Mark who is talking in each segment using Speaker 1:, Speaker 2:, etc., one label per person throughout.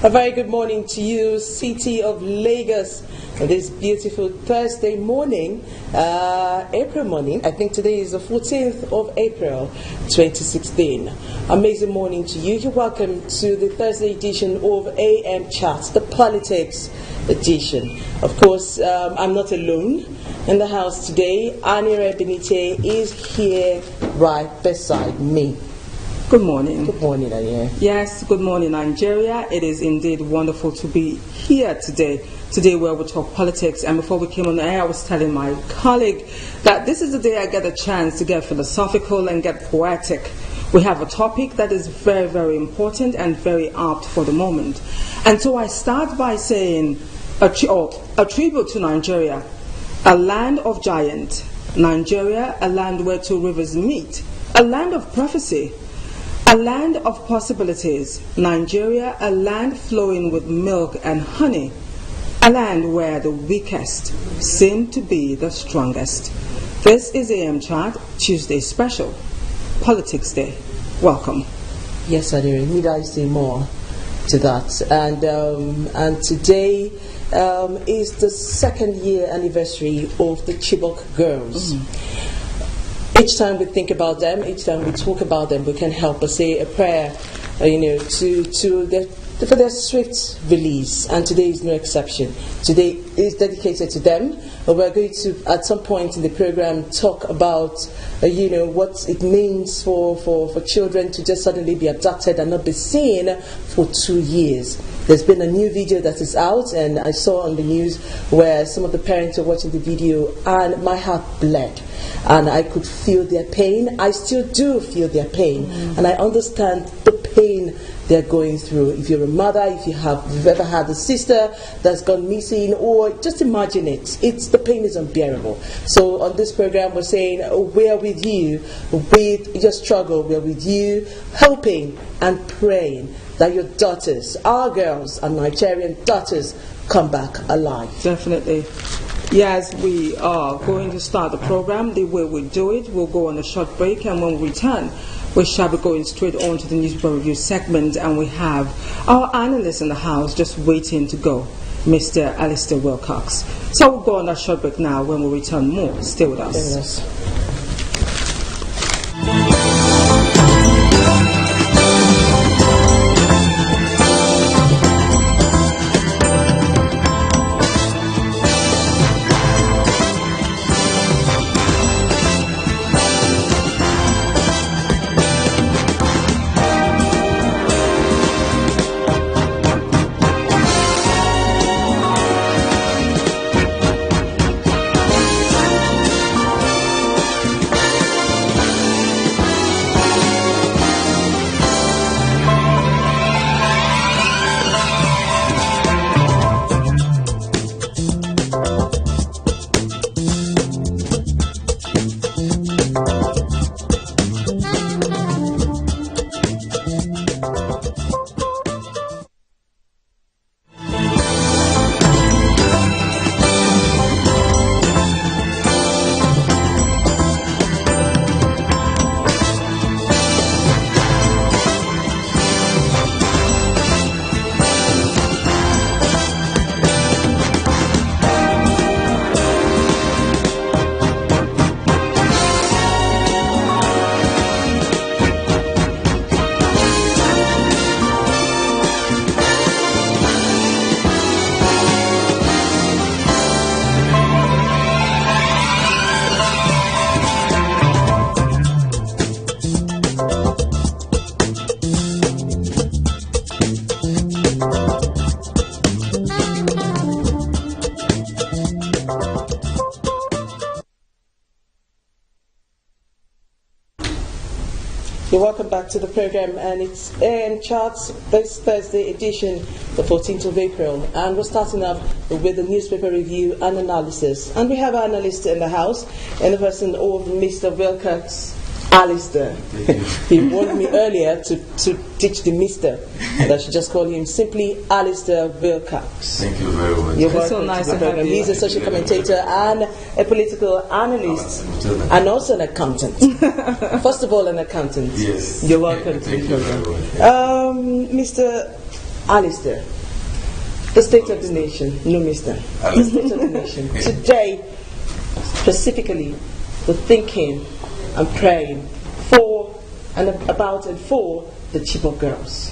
Speaker 1: A very good morning to you, City of Lagos, this beautiful Thursday morning, April morning. I think today is the 14th of April, 2016. Amazing morning to you. You're welcome to the Thursday edition of AM Chats, the Politics edition. Of course, I'm not alone in the house today. Anira Benite is here right beside me.
Speaker 2: Good morning.
Speaker 1: Good morning, Anira.
Speaker 2: Yes, good morning, Nigeria. It is indeed wonderful to be here today. Today where we talk politics. And before we came on the air, I was telling my colleague that this is the day I get a chance to get philosophical and get poetic. We have a topic that is very, very important and very apt for the moment. And so I start by saying a tribute to Nigeria, a land of giants. Nigeria, a land where two rivers meet, a land of prophecy, a land of possibilities. Nigeria, a land flowing with milk and honey, a land where the weakest seem to be the strongest. This is AM Chat, Tuesday special, Politics Day. Welcome.
Speaker 1: Yes, Adiri, need I say more to that? And today is the second year anniversary of the Chibok girls. Each time we think about them, each time we talk about them, we can help but say a prayer, for their swift release. And today is no exception. Today is dedicated to them. We're going to, at some point in the program, talk about, what it means for children to just suddenly be abducted and not be seen for 2 years. There's been a new video that is out, and I saw on the news where some of the parents are watching the video, and my heart bled. And I could feel their pain. I still do feel their pain. And I understand the pain they're going through. If you're a mother, if you've ever had a sister that's gone missing, or just imagine it. The pain is unbearable. So on this program, we're saying we're with you with your struggle. We're with you helping and praying that your daughters, our girls and Nigerian daughters, come back alive.
Speaker 2: Definitely. Yes, we are going to start the program. The way we do it, we'll go on a short break, and when we return, we shall be going straight on to the newspaper review segment, and we have our analyst in the house just waiting to go, Mr. Alistair Wilcox. So we'll go on a short break now. When we return, more. Stay with us.
Speaker 1: Stay with us. Welcome back to the program, and it's AM Charts, this Thursday edition, the 14th of April, and we're starting off with the newspaper review and analysis. And we have our analyst in the house, in the person of Mr. Wilcox. Alistair. He warned me earlier to teach the Mr. and I should just call him simply Alistair Wilcox.
Speaker 3: Thank you very much.
Speaker 1: You're welcome. So nice to have you. He's a social commentator and a political analyst and also an accountant. First of all, an accountant.
Speaker 3: Yes.
Speaker 1: You're welcome to the program. Mr. Alistair, the state of the nation, no mister, the state of the nation. Today, specifically, we're thinking and praying for and about and for the Chibok girls.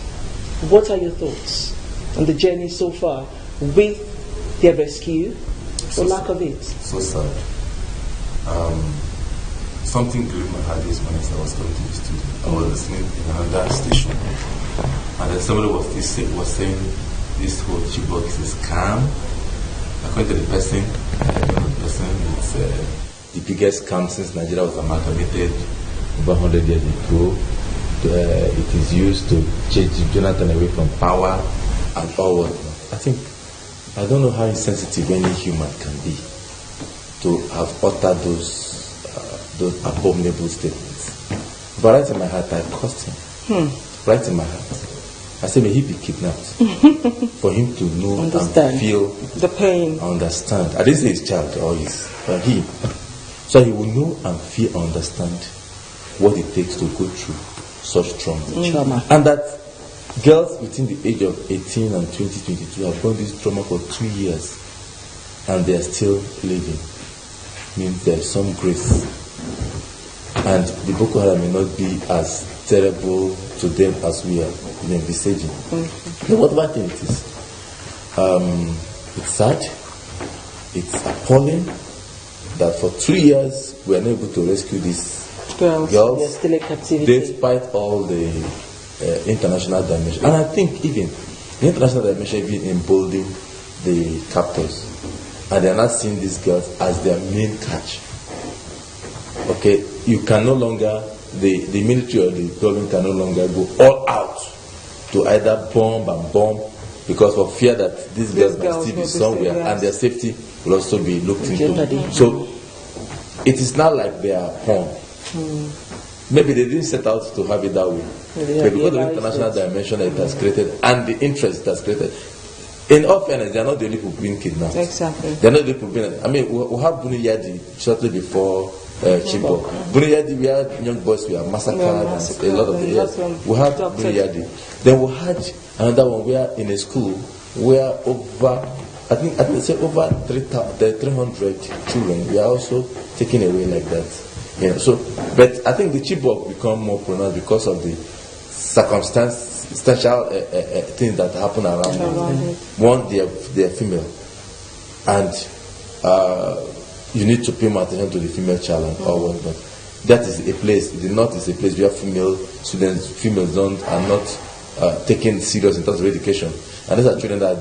Speaker 1: What are your thoughts on the journey so far with their rescue or lack of it?
Speaker 3: So sad. Something gripped my heart this morning as I was coming to the studio. I was listening in another station, and then somebody was saying this whole Chibok is a scam. According to the person, it's the biggest scam since Nigeria was amalgamated over 100 years ago. It is used to change Jonathan away from power and all. I don't know how insensitive any human can be to have uttered those abominable statements. But right in my heart, I cursed him. Right in my heart. I said, may he be kidnapped. For him to know and feel
Speaker 2: the pain.
Speaker 3: Understand. I didn't say his child or he. So he will know and feel, understand what it takes to go through such trauma. And that girls between the age of 18 and 22 have gone this trauma for 2 years and they are still living. Means there is some grace. And the Boko Haram may not be as terrible to them as we are envisaging. No, whatever thing it is. It's sad. It's appalling that for 3 years we are not able to rescue these girls.
Speaker 1: They're still in captivity.
Speaker 3: Despite all the international dimension. And I think even the international dimension even emboldened the captors. And they are not seeing these girls as their main catch. Okay, you can no longer, the military or the government can no longer go all out to either bomb because of fear that these girls might still be somewhere and their safety will also be looked into. So it is not like they are home. Maybe they didn't set out to have it that way. But because of the international dimension that it has created and the interest it has created, in all fairness, they are not the only people being kidnapped.
Speaker 2: Exactly.
Speaker 3: They are not the people being. I mean, we have Buni Yadi shortly before Chibok. Buni Yadi, we had young boys who were massacred and a lot of the years. We had Buni Yadi. Then we had another one where in a school where over, I think say over 300 children were also taken away like that. Yeah, so, but I think the Chibok become more pronounced because of the circumstantial things that happen around them. One, they are female, and you need to pay more attention to the female child and all that. That is a place. The north is a place where female students, females are not taken serious in terms of education, and these are children that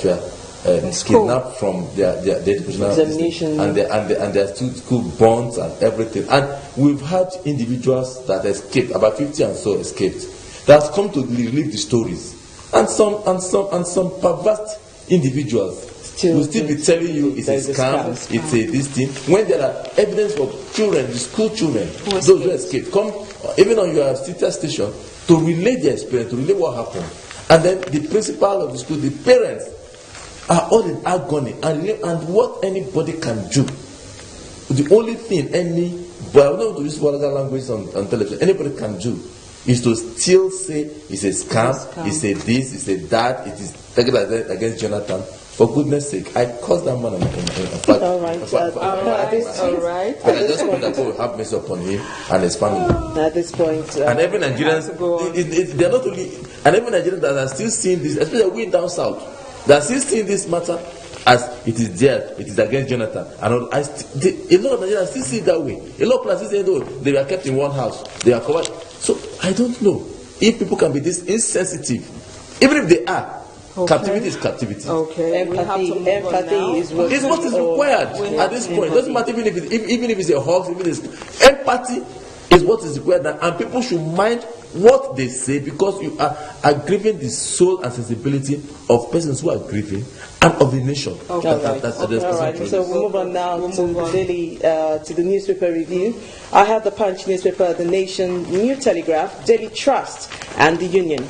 Speaker 3: were kidnapped from their educational
Speaker 1: examination
Speaker 3: and their school bonds and everything. And we've had individuals that escaped, about 50 and so escaped, that has come to relieve the stories. And some perverse individuals will still be telling you it's a scam, it's a this thing, when there are evidence for children, the school children, those who escaped, come even on your sister station to relay their experience, to relay what happened. And then the principal of the school, the parents, are all in agony and what anybody can do. The only thing but I don't want to use vulgar language on television, anybody can do is to still say it's a scam, it's a this, it's a that, it is taken against Jonathan. For goodness sake, I cursed that man in fact.
Speaker 1: All right.
Speaker 3: But I just want that God will have mercy upon him and his family.
Speaker 1: At this point,
Speaker 3: and every Nigerians, they are not only, and every Nigerians that are still seeing this, especially we down south, they are still seeing this matter as it is there, it is against Jonathan. And a lot of Nigerians still see it that way. A lot of people still say, they were kept in one house, they are covered. So I don't know if people can be this insensitive, even if they are. Okay. Captivity is captivity.
Speaker 1: Okay. Empathy is what
Speaker 3: is required at this point. It doesn't matter even if it's a hug, even if empathy is what is required now, and people should mind what they say because you are grieving the soul and sensibility of persons who are grieving and of the nation.
Speaker 1: Okay. All right. So we'll move on now to the newspaper review. I have the Punch newspaper, The Nation, New Telegraph, Daily Trust, and The Union.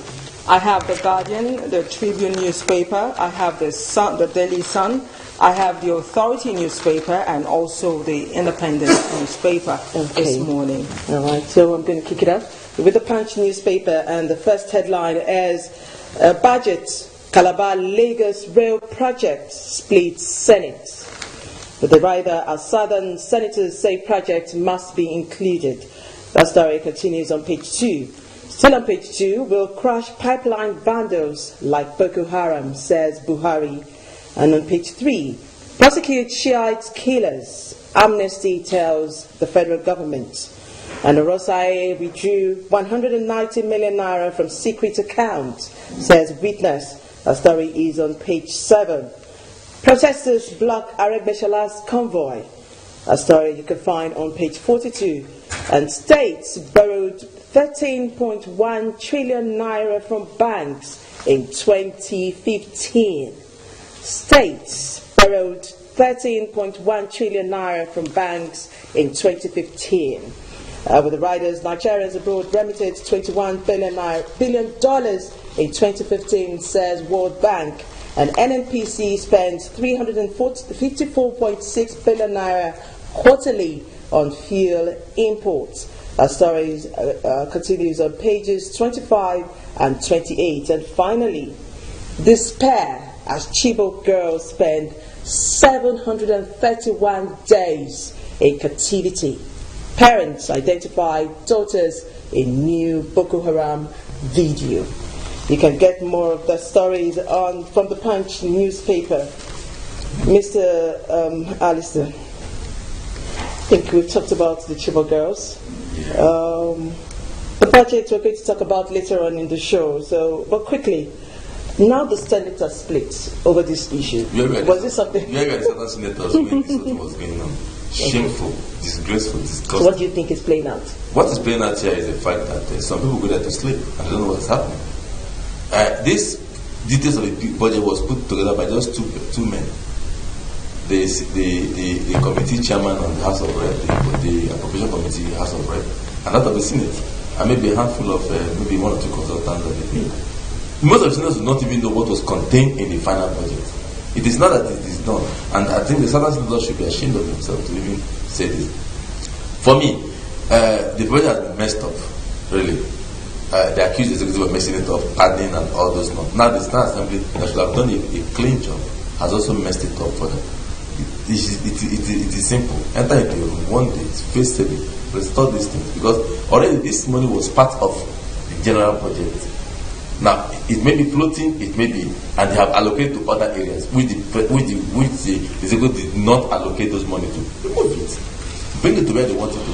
Speaker 2: I have The Guardian, the Tribune newspaper. I have the Sun, the Daily Sun. I have the Authority newspaper and also the Independent newspaper this morning.
Speaker 1: All right, so I'm going to kick it off with the Punch newspaper, and the first headline is Budget. Calabar Lagos Rail Project splits Senate. But the rider as Southern senators say project must be included. That story continues on page 2. Still on page 2, will crush pipeline vandals like Boko Haram, says Buhari. And on page 3, prosecute Shiite killers. Amnesty tells the federal government. And the Rosai withdrew 190 million naira from secret account, says witness. That story is on page 7. Protesters block Aregbeshala's convoy. A story you can find on page 42. And states borrowed 13.1 trillion naira from banks in 2015. States borrowed 13.1 trillion naira from banks in 2015. With the riders, Nigerians abroad remitted $21 billion in 2015, says World Bank. And NNPC spends 354.6 billion naira quarterly on fuel imports. Our story continues on pages 25 and 28. And finally, despair as Chibok girls spend 731 days in captivity. Parents identify daughters in new Boko Haram video. You can get more of the stories from the Punch newspaper. Mr. Alistair, I think we've talked about the Chibok girls. The budget we're going to talk about later on in the show. But quickly, now the senators are split over this issue. Was this something?
Speaker 3: Yeah, the senators when this was going on. Shameful, disgraceful, disgusting.
Speaker 1: So what do you think is playing out?
Speaker 3: What is playing out here is the fact that some people go there to sleep and they don't know what's happening. This details of the budget was put together by just two men. The committee chairman on the House of Rep, the appropriation committee House of Rep, and that of the Senate, and maybe a handful of maybe one or two consultants of the team. Most of the senators do not even know what was contained in the final budget. It is not that it is done, and I think the Southern senators should be ashamed of themselves to even say this. For me, the budget has been messed up, really. They accuse the executive of messing it up, padding and all those stuff. Now the National Assembly that should have done a clean job has also messed it up for them. It is simple. Enter into your room one day, face it, restore these things, because already this money was part of the general budget. Now it may be floating, it may be, and they have allocated to other areas which the executive did not allocate those money to. Remove it. Bring it to where they want it to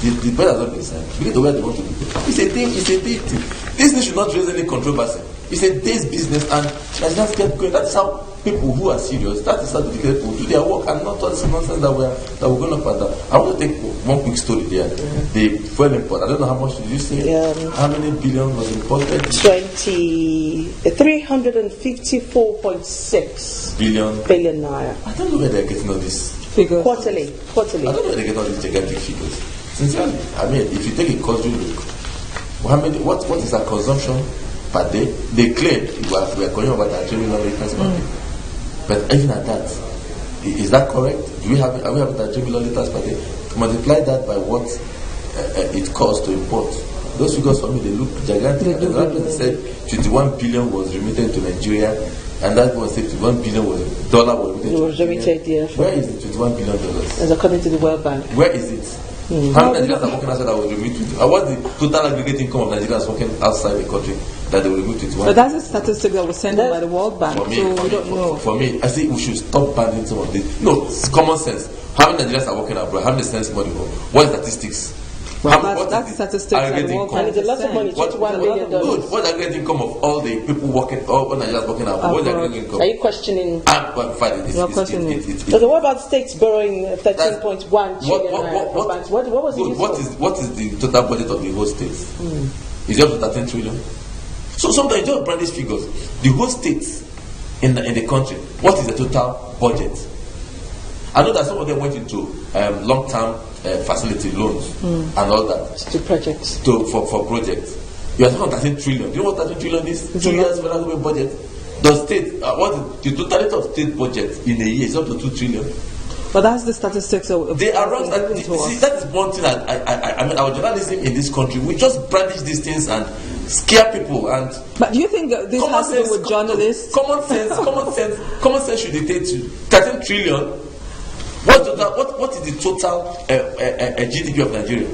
Speaker 3: be. The bill has not been signed. Bring it to where they want it to be. It's a day thing. This thing should not raise any controversy. It's a day's business, and Nigerians get going. That's how people who are serious, that is how dedicated people do their work, and not all this nonsense that we're going up and down. I want to take one quick story there. The fuel import. I don't know how much did you say? How many billion was imported?
Speaker 1: 354.6 billion naira.
Speaker 3: I don't know where they're getting all this.
Speaker 1: Figures. Quarterly.
Speaker 3: I don't know where they get all these gigantic figures. Sincerely, I mean, if you take a cursory look, what is our consumption per day? They claim we are going over that 3 million liters per day. But even at that, is that correct? Are we having that 3 million liters per day? Multiply that by what it costs to import. Those figures for me, they look gigantic. They said 21 billion was remitted to Nigeria. And that was $51 billion was remitted. Where is the $21 billion?
Speaker 1: As according to the World Bank.
Speaker 3: Where is it? How many Nigerians are working outside that will remit? What's the total aggregate income of Nigerians working outside the country that they will remit $21 billion?
Speaker 2: But that's a statistic that was sent by the World Bank.
Speaker 3: For me, I think we should stop banning some of this. No, it's common sense. How many Nigerians are working abroad? How many sense money? What is statistics?
Speaker 2: Well, that's statistics.
Speaker 1: And it's a lot of money. $21 billion.
Speaker 3: Good. What's the aggregate income of all the people working, all Nigerians working abroad? What's the aggregate income?
Speaker 1: Are you questioning?
Speaker 2: You're questioning.
Speaker 1: So what about states borrowing 13.1 trillion? What was it?
Speaker 3: What is the total budget of the whole states? Is it up to 13 trillion? So sometimes you just brand these figures. The whole states in the country, what is the total budget? I know that some of them went into long-term facility loans and all that.
Speaker 1: To projects.
Speaker 3: For projects. You are talking 13 trillion. Do you know what 13 trillion is? 2 years federal government budget. The state, what is the totality of state budget in a year is up to 2 trillion.
Speaker 2: But that's the statistics.
Speaker 3: They are wrong. See, that is one thing I mean, our journalism in this country, we just brandish these things and scare people. And
Speaker 2: but do you think that this has to do with journalists?
Speaker 3: Common sense should dictate to 13 trillion. What is the total GDP of Nigeria?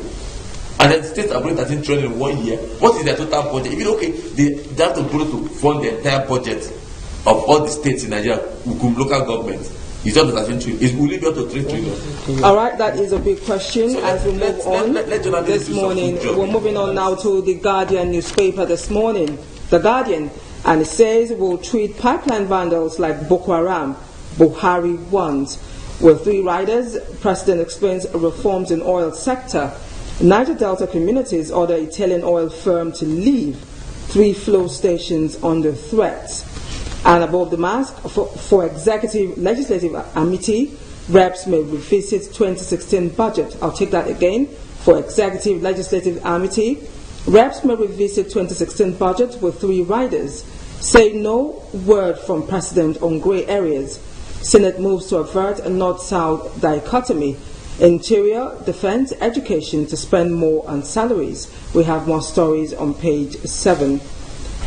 Speaker 3: And then states are borrowing 13 trillion in 1 year. What is their total budget? If it's they have to borrow to fund the entire budget of all the states in Nigeria, local government. It's not 13 trillion. It will be up to 3 trillion.
Speaker 2: All right, that is a big question. So as we move on this morning, we're moving on now to the Guardian newspaper this morning. The Guardian, and it says we'll treat pipeline vandals like Boko Haram. Buhari wants. With 3 riders, President explains reforms in oil sector. Niger Delta communities order Italian oil firm to leave. 3 flow stations under threat. And above the mask, for executive legislative amity, reps may revisit 2016 budget. I'll take that again. For executive legislative amity, reps may revisit 2016 budget with 3 riders. Say no word from President on grey areas. Senate moves to avert a north-south dichotomy. Interior, defense, education to spend more on salaries. We have more stories on page 7.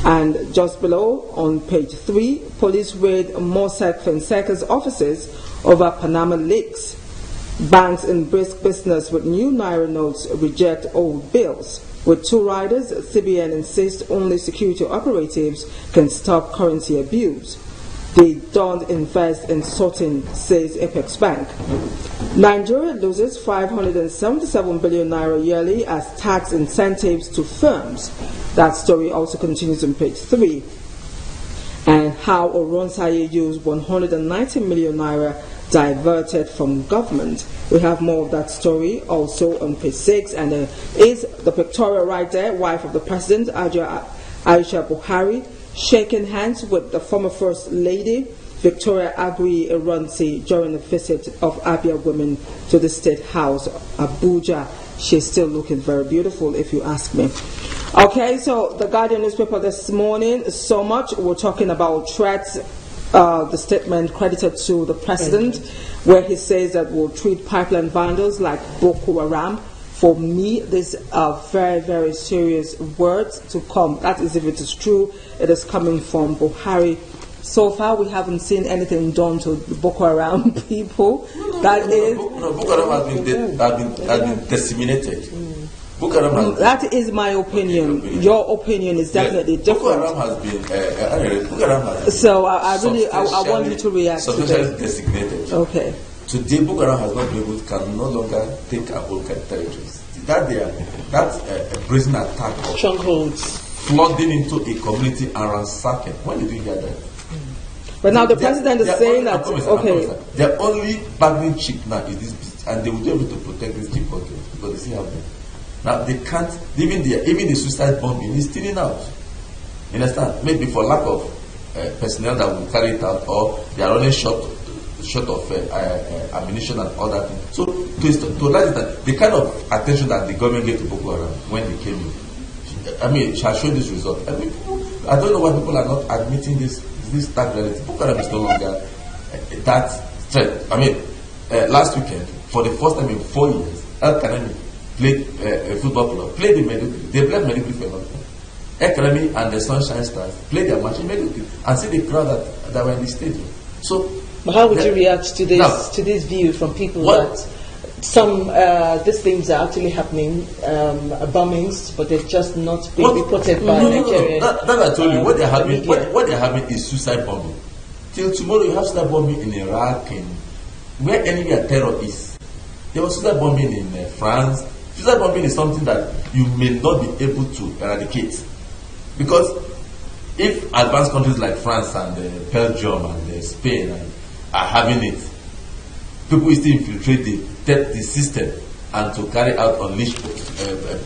Speaker 2: And just below, on page 3, police raid Mossack Fonseca's offices over Panama leaks. Banks in brisk business with new Naira notes reject old bills. With 2 riders, CBN insists only security operatives can stop currency abuse. They don't invest in sorting, says Apex Bank. Nigeria loses 577 billion naira yearly as tax incentives to firms. That story also continues on page 3. And how Oronsaye used 190 million naira diverted from government. We have more of that story also on page 6. And is the pictorial right there, wife of the president, Aisha Buhari, shaking hands with the former First Lady, Victoria Agui-Ironsi, during a visit of Abia women to the State House, Abuja. She's still looking very beautiful, if you ask me. Okay, so the Guardian newspaper this morning, so much. We're talking about threats, the statement credited to the president, where he says that we'll treat pipeline vandals like Boko Haram. For me, these are very, very serious words to come. That is, if it is true, it is coming from Buhari. So far, we haven't seen anything done to the Boko Haram people.
Speaker 3: Boko Haram has been disseminated. Boko Haram
Speaker 2: that is my opinion. Your opinion is definitely different.
Speaker 3: Boko Haram has been.
Speaker 2: So I want you to react to that.
Speaker 3: Designated.
Speaker 2: Okay.
Speaker 3: Today, Boko Haram has not been able to, can no longer take our whole territories. That brazen attack of
Speaker 1: strongholds
Speaker 3: flooding into a community and ransacking. When did you hear that?
Speaker 2: But now the president is saying that, okay.
Speaker 3: Their only bargaining chip now is this beast, and they will be able to protect this chip because they see how they. Now they can't, even the suicide bombing is thinning out. You understand? Maybe for lack of personnel that will carry it out, or they are running short of ammunition and all that. So to realize that the kind of attention that the government gave to Boko Haram when they came in, I mean, shall show this result. I mean, I don't know why people are not admitting this stark reality. Boko Haram is no longer that threat. I mean, last weekend, for the first time in 4 years, El Kanemi played a football club, played the Medugri. They played Medugri for a long time. El Kanemi and the Sunshine Stars played their match in Medugri and see the crowd that were in the stadium. So,
Speaker 1: but how would you react to this view from people that some these things are actually happening, bombings, but they're just not being reported by Nigeria?
Speaker 3: That I told you, what they're having is suicide bombing. Till tomorrow, you have suicide bombing in Iraq, in where anywhere terror is. There was suicide bombing in France. Suicide bombing is something that you may not be able to eradicate, because if advanced countries like France and Belgium and Spain are having it, people will still infiltrate the system and to carry out unleashed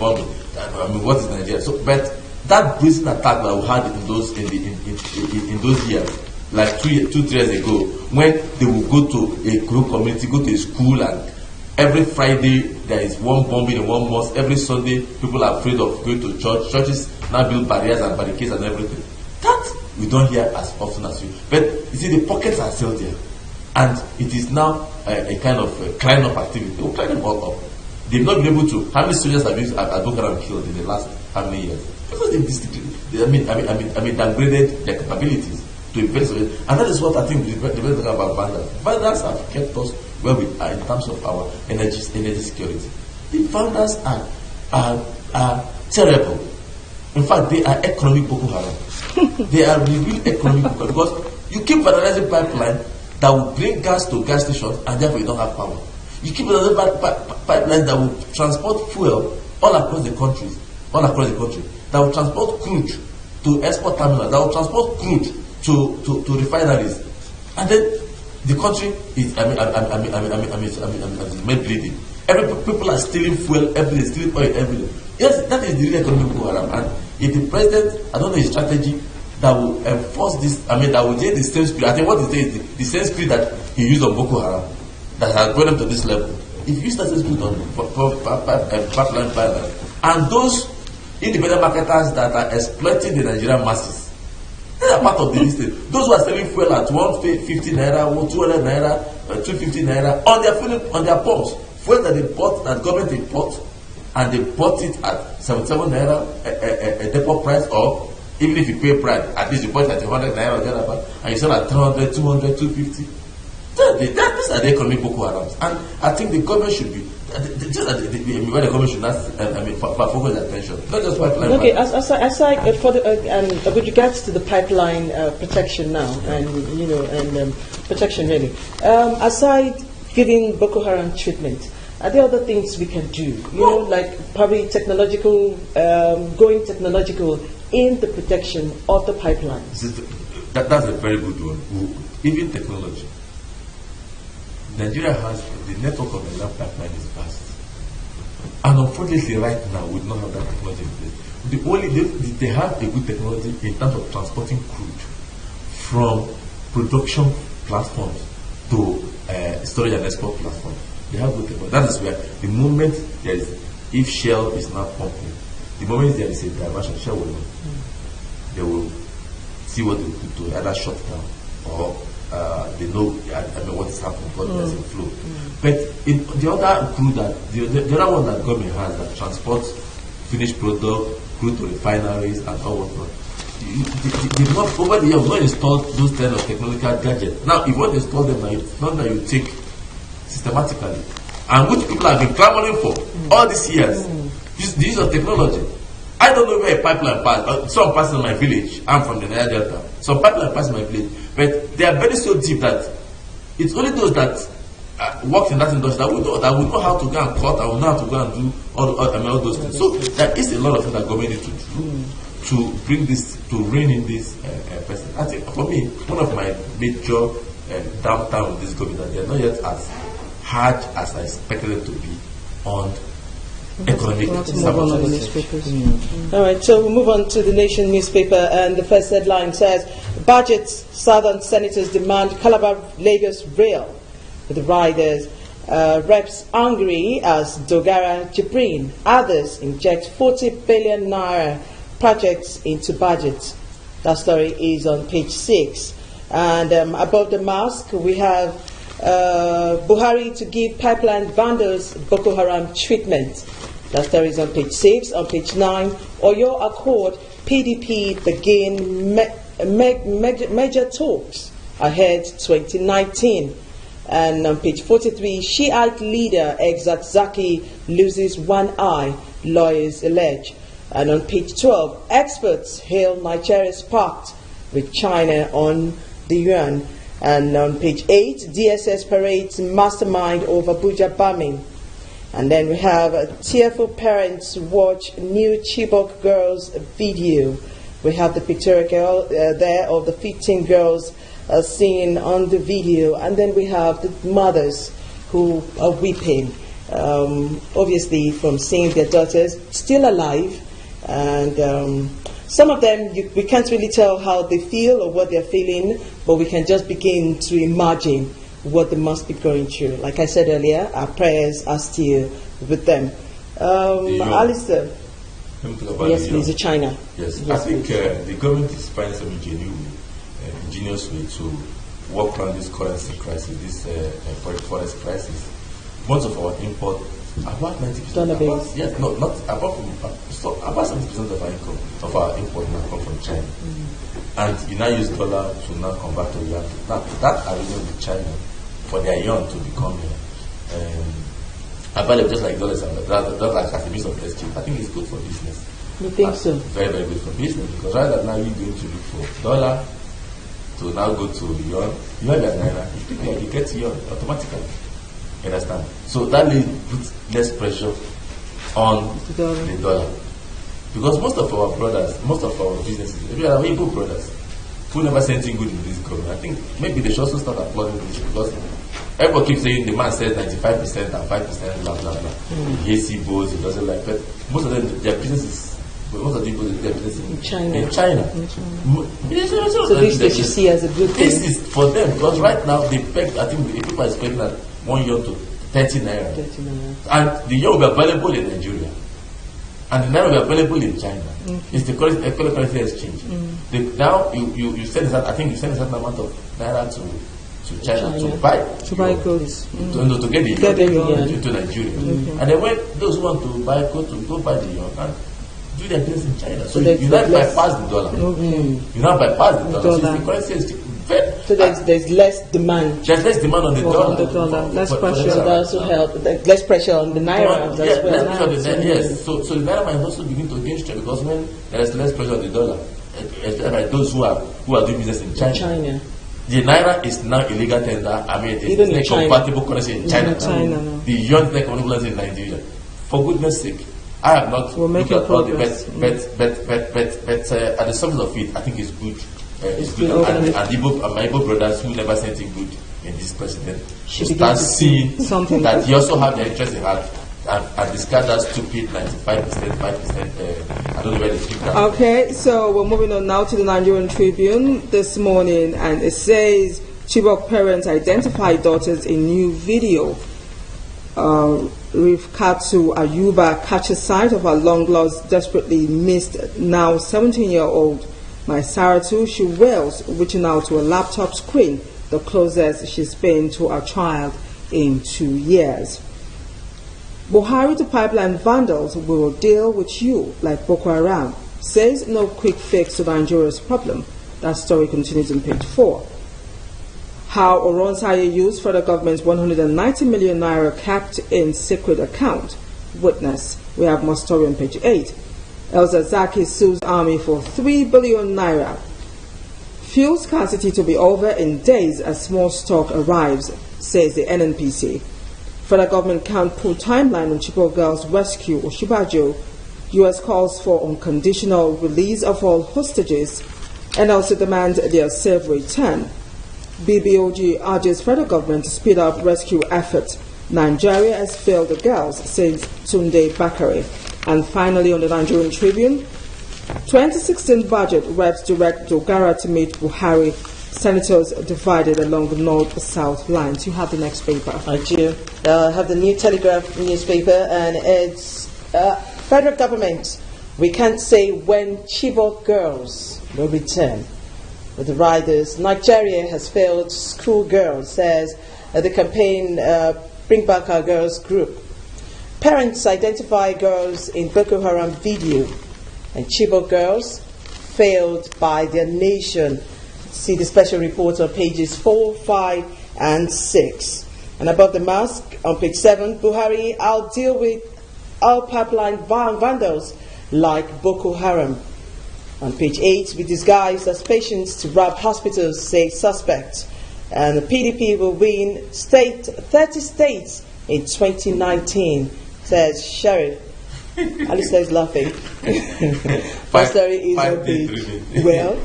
Speaker 3: bombing. I mean, what is Nigeria? So, but that brazen attack that we had in those years, like 3 years ago, when they will go to a group community, go to a school, and every Friday there is one bombing in one mosque. Every Sunday people are afraid of going to church. Churches now build barriers and barricades and everything. That we don't hear as often as you. But you see, the pockets are still there. And it is now a kind of climb up activity. They will climb them all up. They've not been able to. How many soldiers have Boko Haram killed in the last how many years? Because they downgraded their capabilities to a very severe. And that is what I think the president talking about Vandals. Vandals have kept us where we are in terms of our energy security. The Vandals are terrible. In fact, they are economic Boko Haram. They are real economic Boko Haram because you keep vandalizing pipeline that will bring gas to gas stations and therefore you don't have power. You keep another pipeline that will transport fuel all across the country, that will transport crude to export terminals, that will transport crude to refineries, and then the country is made bleeding. People are stealing fuel every day, stealing oil every day. Yes, that is the real economic Boko Haram. And if the president, I don't know his strategy that will enforce this, that will take the same spirit. I think what he says is the same spirit that he used on Boko Haram that has brought them to this level. If you use that same spirit on pipeline, and those independent marketers that are exploiting the Nigerian masses, they are part of the list. Those who are selling fuel at 150 naira, 200 naira, 250 naira on their pumps, fuel that they bought, that government import, and they bought it at 77 naira a depot price, or even if you pay price, at least you bought it at 100 naira or thereabout, and you sell at 300, 200, 250. These are the economic Boko Harams, and I think the government should be. The government should not focus attention, not just pipeline.
Speaker 1: Okay, aside with regards to the pipeline protection now, and protection really, aside giving Boko Haram treatment, are there other things we can do? Like probably going technological in the protection of the pipelines.
Speaker 3: That's a very good one. Even technology. Nigeria has the network of the land pipeline is vast, and unfortunately, right now we do not have that technology in place. They have a good technology in terms of transporting crude from production platforms to storage and export platforms. They have good technology. That is where the moment if Shell is not pumping, the moment there is a diversion, Shell will know. They will see what they will do to either shut down or they know what is happening because there's a flow. But the other crude the other one that government has that transports finished product, crude to refineries and all whatnot. Over the years, we've not installed those kind of technological gadgets. Now, if you want to install them, it's not that you take systematically, and which people have been clamoring for all these years. The use of technology. I don't know where a pipeline passes. Some pass in my village. I'm from the Niger Delta. Some pipeline pass in my village, but they are very so deep that it's only those that work in that industry that will know how to go and cut, and will know how to go and do all those things. So there is a lot of things that government need to do to bring this, to rein in this person. I think for me, one of my major downtown with this government that they are not yet as hard as I expected them to be on economic
Speaker 1: All right, so we'll move on to the Nation newspaper, and the first headline says, Budget Southern Senators demand Calabar-Lagos rail with the riders. Reps angry as Dogara Jibrin. Others inject 40 billion naira projects into budget. That story is on page 6. And above the mask, we have Buhari to give pipeline vandals Boko Haram treatment. That story is on page 6. On page 9, Oyo Accord, PDP begin major talks ahead 2019. And on page 43, Shiite leader ex-Zaki loses one eye, lawyers allege. And on page 12, experts hail Nigeria's pact with China on the yuan. And on page 8, DSS parades mastermind over Abuja bombing. And then we have tearful parents watch new Chibok girls video. We have the pictorial there of the 15 girls seen on the video. And then we have the mothers who are weeping, obviously from seeing their daughters still alive. And some of them, we can't really tell how they feel or what they're feeling, but we can just begin to imagine what they must be going through. Like I said earlier, our prayers are still with them. Alistair. Yes, please, China.
Speaker 3: Yes, I think the government is finding some ingenious way to work around this currency crisis, this forex crisis. Most of our import About 90%.
Speaker 1: Dollar base.
Speaker 3: Yes, no, not about so about 70% of our income, of our import now come from China. And you now use dollar to now convert to yuan. Now that arrangement with China for their yuan to become available just like dollars, just like as a means of exchange, I think it's good for business.
Speaker 1: You think so?
Speaker 3: Very, very good for business, because rather than now you going to look for dollar to now go to yuan, you have that naira, you get yuan automatically. You understand? So that puts less pressure on the dollar. Because most of our brothers, most of our businesses, we are Igbo brothers who never say anything good in this government. I think maybe they should also start applauding this, because everyone keeps saying the man says 95% and 5%, blah, blah, blah. Yes, he goes, he doesn't like that. Most of them, their businesses, most of the people, their business in China.
Speaker 1: So this they should see as a good thing.
Speaker 3: This is for them, because right now they peg, I think people are expecting that 1 yuan to 30 naira. And the yuan will be available in Nigeria. And the naira will be available in China. It's the currency exchange. Now you send I think you send a certain amount of naira to China to buy
Speaker 2: goods.
Speaker 3: To get the yuan into Nigeria. And then when those who want to buy go buy the yuan and do their business in China. So you not bypass the dollar. You not bypass the dollar. So the currency is
Speaker 1: so there's less demand.
Speaker 3: There's less demand on the dollar.
Speaker 2: Less pressure.
Speaker 1: So that also help. Less pressure on the naira as well.
Speaker 3: Less pressure on the naira. Yes. So the naira might also begin to gain strength, because when there is less pressure on the dollar, like those who are doing business in China. The naira is now illegal tender. I mean, it's a compatible currency in China. The yuan is like compatible currency in Nigeria. For goodness sake, I have not looked at all the but at the surface of it, I think it's good. It's good, and my Igbo brothers who never said anything good in this president should start seeing something that you also have the interest in heart, and discard that stupid 95%, 5%. I don't know where they keep that.
Speaker 2: Okay, so we're moving on now to the Nigerian Tribune this morning, and it says Chibok parents identify daughters in new video. Rifkatu Ayuba catches sight of her long-lost, desperately missed, now 17-year-old Maisaratu. She wails, reaching out to a laptop screen, the closest she's been to a child in 2 years. Buhari to pipeline vandals, we will deal with you like Boko Haram, says no quick fix to Nigeria's problem. That story continues on page 4. How Oronsaye used federal government's 190 million naira kept in secret account. Witness. We have more story on zaki page 8. Elza Zaki sues army for 3 billion naira. Fuel scarcity to be over in days as small stock arrives, says the NNPC. Federal government can't put timeline on Chibok girls' rescue or Shibajo. U.S. calls for unconditional release of all hostages and also demands their safe return. BBOG urges federal government to speed up rescue efforts. Nigeria has failed the girls, says Tunde Bakare. And finally, on the Nigerian Tribune, 2016 budget reps direct Dogara to meet Buhari. Senators divided along the north-south lines. You have the next paper.
Speaker 1: I do. I have the New Telegraph newspaper, and it's federal government. We can't say when Chibok girls will return. With the riders, Nigeria has failed schoolgirls, says the campaign Bring Back Our Girls group. Parents identify girls in Boko Haram video, and Chibok girls failed by their nation. See the special report on pages 4, 5, and 6. And above the mask, on page 7, Buhari, I'll deal with all pipeline vandals like Boko Haram. On page 8, we disguise as patients to rob hospitals, say suspect. And the PDP will win 30 states in 2019, says Sheriff. Alistair is laughing. My story is on page. Well,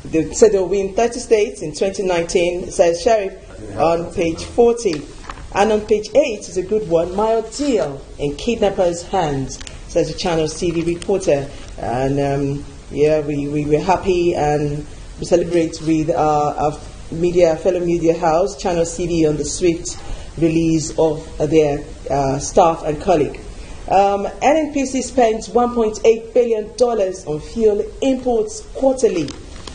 Speaker 1: they said they'll win 30 states in 2019, says Sheriff, on page 40. And on page 8 is a good one, my ordeal in kidnappers' hands, says the Channel TV reporter. And we were happy, and we celebrate with our fellow media house, Channel TV, on the swift release of their staff and colleague. NNPC spends $1.8 billion on fuel imports quarterly,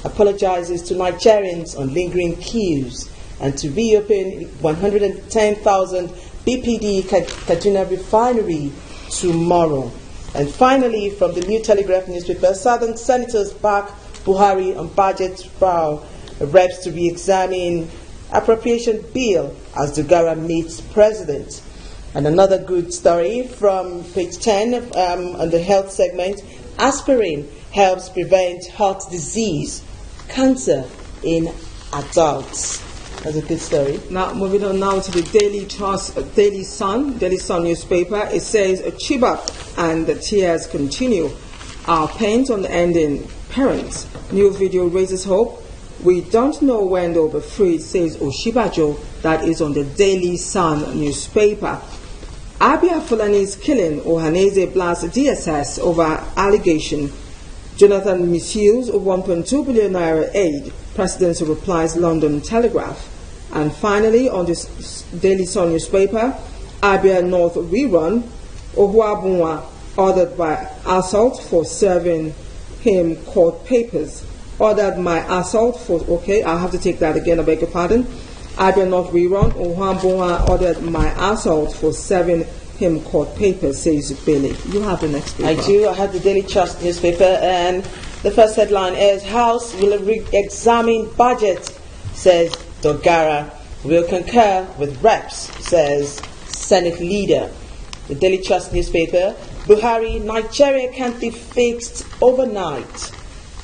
Speaker 1: apologizes to Nigerians on lingering queues, and to reopen 110,000 BPD Kaduna Refinery tomorrow. And finally, from the New Telegraph newspaper, Southern Senators back Buhari on budget vow. Reps to re-examine appropriation bill as Dogara meets president. And another good story from page 10 on the health segment. Aspirin helps prevent heart disease, cancer in adults. That's a good story.
Speaker 2: Now, moving on now to the Daily Sun newspaper. It says, Chibok and the tears continue. Our paint on the ending parents. New video raises hope. We don't know when they'll be freed, says Oshibajo. That is on the Daily Sun newspaper. Abia Fulani's killing, Ohaneze blasts DSS over allegation. Jonathan misuse of 1.2 billion naira aid. Presidency replies London Telegraph. And finally, on this Daily Sun newspaper, Abia North rerun, Ohuabunwa ordered by assault for serving him court papers. Ordered my assault for, okay, I'll have to take that again, I beg your pardon. Abia North rerun, Ohuabunwa ordered my assault for serving him court papers, says Billy. You have the next paper.
Speaker 1: I do. I have the Daily Trust newspaper, and the first headline is House will re-examine budget, says Dogara. Will concur with reps, says Senate leader. The Daily Trust newspaper, Buhari, Nigeria can't be fixed overnight.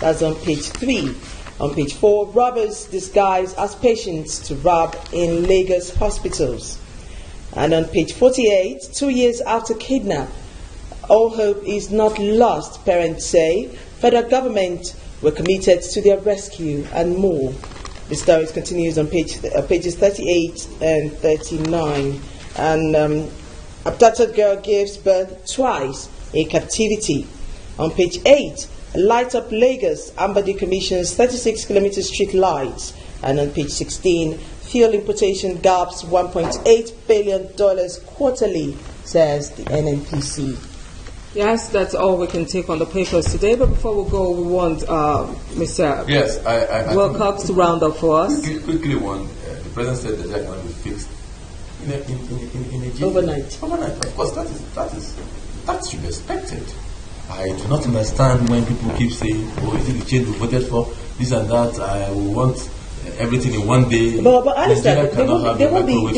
Speaker 1: That's on page 3. On page 4, robbers disguised as patients to rob in Lagos hospitals. And on page 48, 2 years after kidnap, all hope is not lost, parents say. Federal government were committed to their rescue and more. The story continues on pages 38 and 39. And abducted girl gives birth twice in captivity. On page 8, Light Up Lagos, Ambadi commissions 36-kilometer street lights. And on page 16, fuel importation gaps $1.8 billion quarterly, says the NNPC.
Speaker 2: Yes, that's all we can take on the papers today. But before we go, we want Mr.
Speaker 3: Yes, I
Speaker 2: Wilcox to round up for us.
Speaker 3: Quickly, the president said that that can be fixed in a
Speaker 1: Overnight.
Speaker 3: Overnight, of course, that should be expected. I do not understand when people keep saying, "Oh, is it the change we voted for? This and that. I want everything in one day."
Speaker 1: But understand,
Speaker 3: there won't be.
Speaker 1: You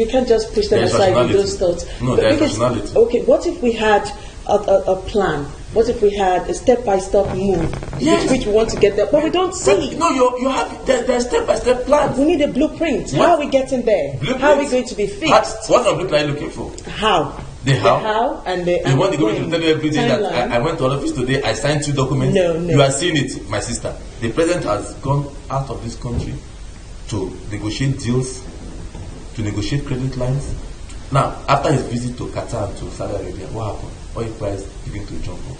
Speaker 1: can't just push them aside with those thoughts.
Speaker 3: No, there's rationality.
Speaker 1: Okay, what if we had a plan? What if we had a step-by-step move, which we want to get there, but we don't see?
Speaker 3: No, you have there's step-by-step plans.
Speaker 1: We need a blueprint. How are we getting there?
Speaker 3: Blueprint?
Speaker 1: How are we going to be fixed?
Speaker 3: What blueprint are you looking for?
Speaker 1: How?
Speaker 3: The how
Speaker 1: and the
Speaker 3: you want the government to tell you every day that I went to office today, I signed 2 documents.
Speaker 1: No.
Speaker 3: You are seeing it, my sister. The president has gone out of this country to negotiate deals, to negotiate credit lines. Now, after his visit to Qatar and to Saudi Arabia, what happened? Oil price began to jump up.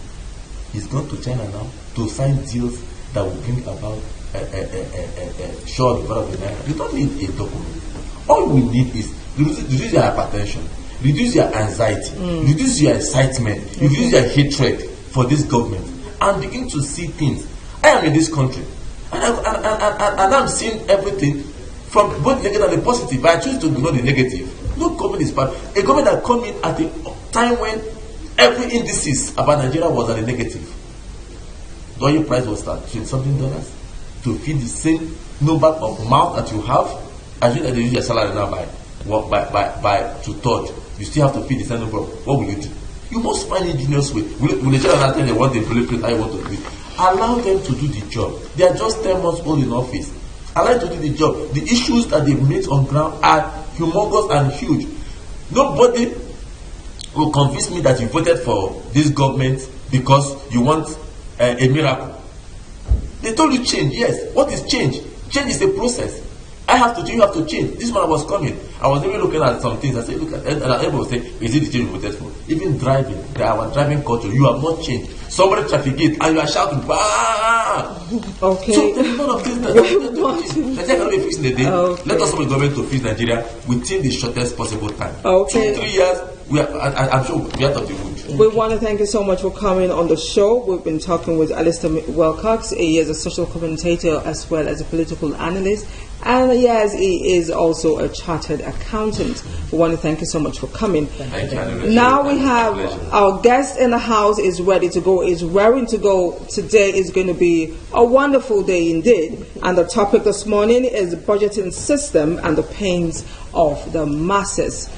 Speaker 3: He's gone to China now to sign deals that will bring about a short development of the naira. You don't need a document. All we need is reduce your hypertension, reduce your anxiety, reduce your excitement, reduce your hatred for this government, and begin to see things. I am in this country, and I'm seeing everything from both negative and the positive. But I choose to ignore the negative. No government is bad. A government that come in at a time when every indices about Nigeria was at a negative. The oil price was at $20-something to feed the same number of mouth that you have. As you use your salary now by 2/3, you still have to feed the same number. What will you do? You must find ingenious way. Will the general tell you what the blueprint I want to do? Allow them to do the job. They are just 10 months old in office. Allow them to do the job. The issues that they meet on ground are humongous and huge. Nobody will convince me that you voted for this government because you want a miracle. They told you change. Yes. What is change? Change is a process. I have to change, you have to change. This man was coming. I was even looking at some things. I said, look at it. And everyone was saying, is it the change you voted for? Even driving, our driving culture, you have not changed. Somebody traffic gate and you are shouting, bah!
Speaker 2: Okay.
Speaker 3: So there's a lot of things that Nigeria cannot be fixed in a day.
Speaker 2: Okay.
Speaker 3: Let us help the government to fix Nigeria within the shortest possible time.
Speaker 2: Okay.
Speaker 3: 2-3 years, I'm sure we are out of the wood.
Speaker 2: We want to thank you so much for coming on the show. We've been talking with Alistair Wilcox. He is a social commentator as well as a political analyst. And yes, he is also a chartered accountant. We want to thank you so much for coming.
Speaker 3: Thank you.
Speaker 2: Now we have our guest in the house is ready to go, is raring to go. Today is going to be a wonderful day indeed. And the topic this morning is the budgeting system and the pains of the masses.